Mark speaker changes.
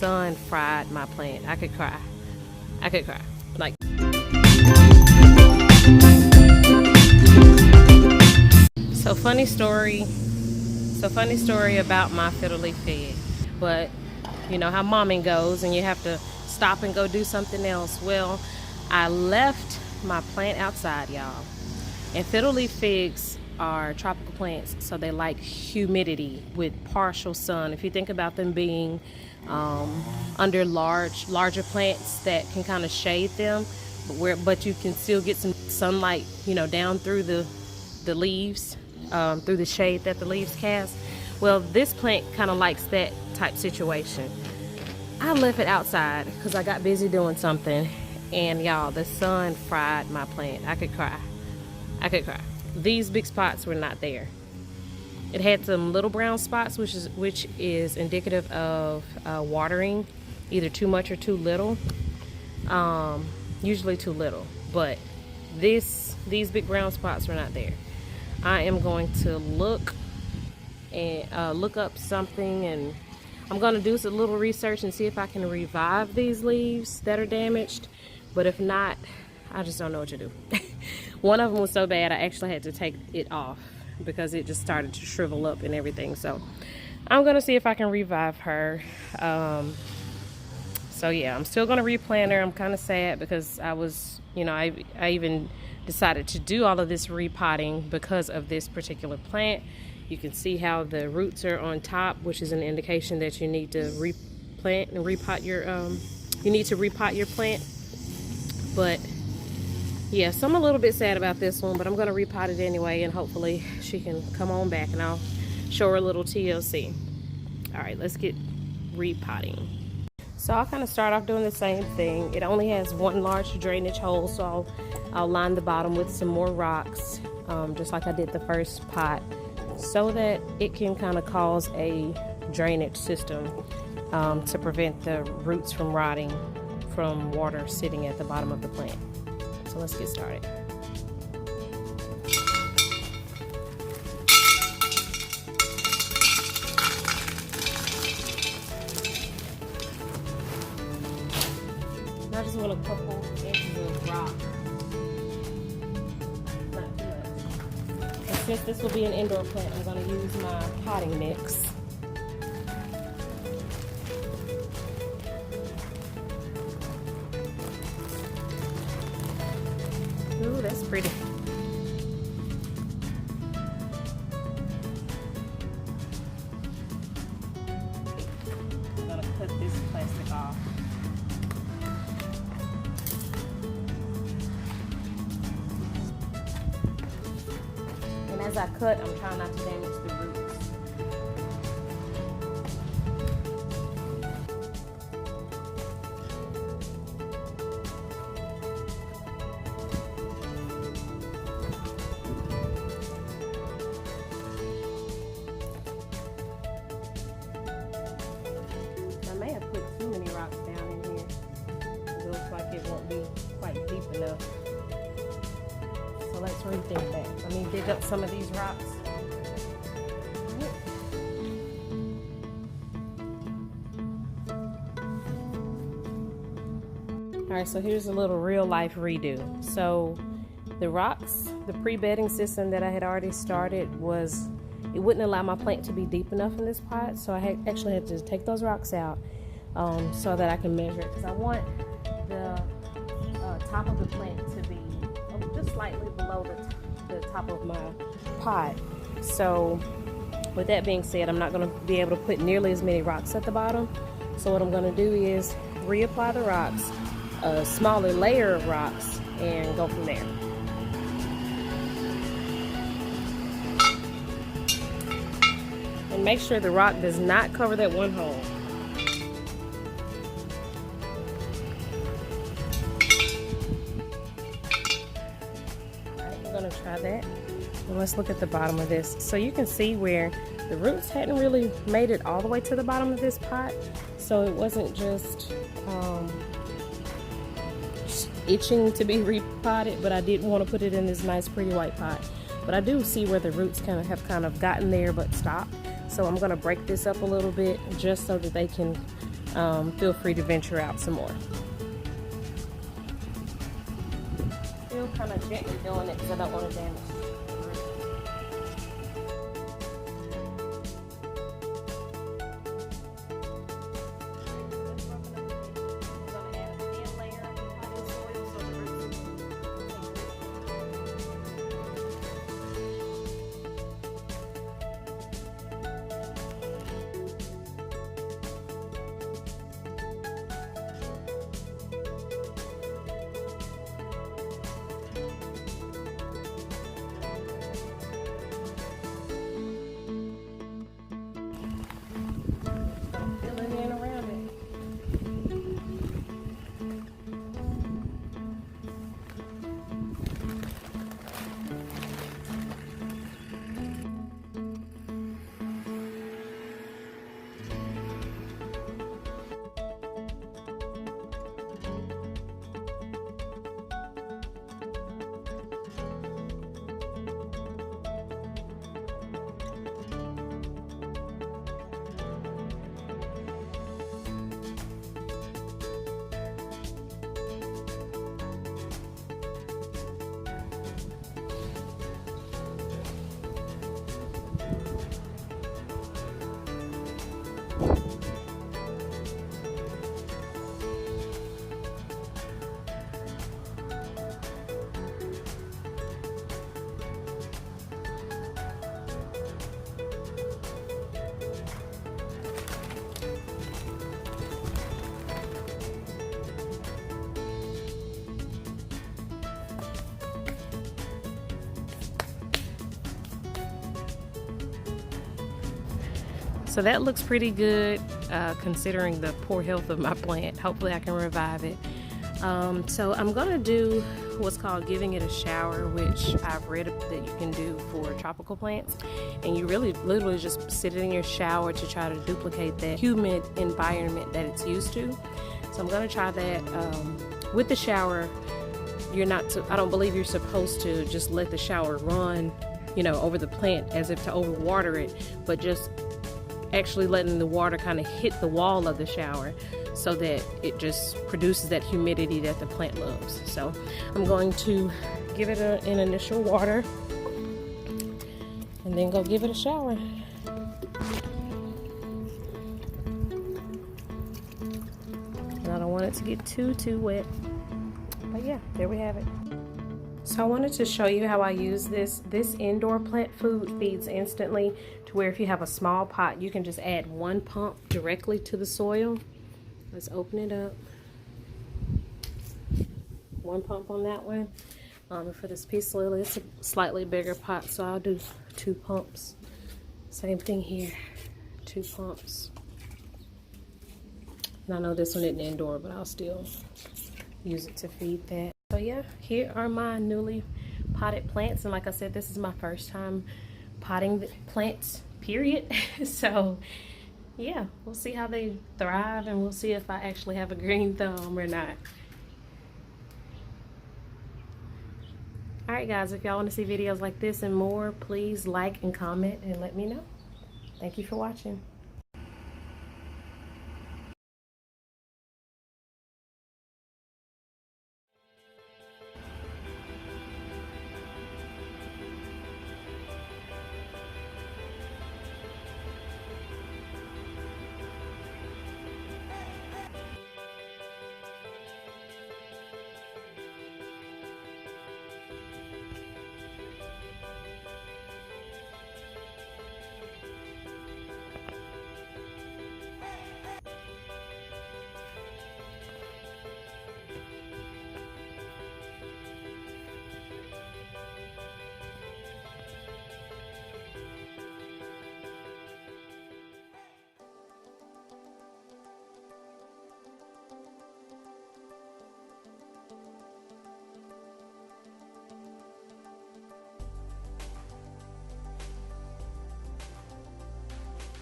Speaker 1: sun fried my plant. I could cry. I could cry. Like, so funny story about my Fiddle Leaf Fig. But you know how momming goes and you have to stop and go do something else. Well, I left my plant outside, y'all. And Fiddle Leaf Figs are tropical plants, so they like humidity with partial sun. If you think about them being under larger plants that can kind of shade them, but you can still get some sunlight, you know, down through the leaves, through the shade that the leaves cast. Well, this plant kind of likes that type situation. I left it outside because I got busy doing something, and y'all, the sun fried my plant. I could cry. I could cry. These big spots were not there. It had some little brown spots, which is indicative of watering, either too much or too little. Usually too little, but these big brown spots were not there. I am going to look up something, and I'm going to do a little research and see if I can revive these leaves that are damaged. But if not, I just don't know what to do. One of them was so bad I actually had to take it off because it just started to shrivel up and everything. So I'm going to see if I can revive her. So yeah, I'm still going to replant her. I'm kind of sad because I was, you know, I even decided to do all of this repotting because of this particular plant. You can see how the roots are on top, which is an indication that you need to replant and repot your repot your plant. But yeah, so I'm a little bit sad about this one, but I'm going to repot it anyway, and hopefully she can come on back and I'll show her a little TLC. All right, let's get repotting. So I'll kind of start off doing the same thing. It only has one large drainage hole, so I'll line the bottom with some more rocks, just like I did the first pot, so that it can kind of cause a drainage system to prevent the roots from rotting from water sitting at the bottom of the plant. So let's get started. I just want a couple inches of rock. Not too much. And since this will be an indoor plant, I'm going to use my potting mix. Ooh, that's pretty. I'm gonna cut this plastic off. And as I cut, I'm trying not to damage the roots. It won't be quite deep enough. So let's rethink that. Let me dig up some of these rocks. Alright, so here's a little real life redo. So the rocks, the pre-bedding system that I had already started it wouldn't allow my plant to be deep enough in this pot, so I actually had to take those rocks out so that I can measure it, because I want the top of the plant to be just slightly below the top of my pot. So with that being said, I'm not going to be able to put nearly as many rocks at the bottom. So what I'm going to do is reapply the rocks, a smaller layer of rocks, and go from there. And make sure the rock does not cover that one hole. Try that. And let's look at the bottom of this. So you can see where the roots hadn't really made it all the way to the bottom of this pot, so it wasn't just itching to be repotted, but I didn't want to put it in this nice pretty white pot. But I do see where the roots have gotten there but stopped. So I'm going to break this up a little bit just so that they can feel free to venture out some more. Still kind of gently doing it because I don't want to damage it. So that looks pretty good considering the poor health of my plant. Hopefully I can revive it. So I'm gonna do what's called giving it a shower, which I've read that you can do for tropical plants. And you really literally just sit in your shower to try to duplicate that humid environment that it's used to. So I'm gonna try that. With the shower, I don't believe you're supposed to just let the shower run, over the plant as if to overwater it, but just actually letting the water kind of hit the wall of the shower so that it just produces that humidity that the plant loves. So I'm going to give it an initial water and then go give it a shower. And I don't want it to get too wet. But yeah, there we have it. So I wanted to show you how I use this. This indoor plant food feeds instantly to where if you have a small pot, you can just add one pump directly to the soil. Let's open it up. One pump on that one. And for this peace lily, it's a slightly bigger pot, so I'll do 2 pumps. Same thing here, 2 pumps. And I know this one isn't indoor, but I'll still use it to feed that. So yeah, here are my newly potted plants, and like I said, this is my first time potting the plants, period. So yeah, we'll see how they thrive, and we'll see if I actually have a green thumb or not. Alright guys, if y'all want to see videos like this and more, please like and comment and let me know. Thank you for watching.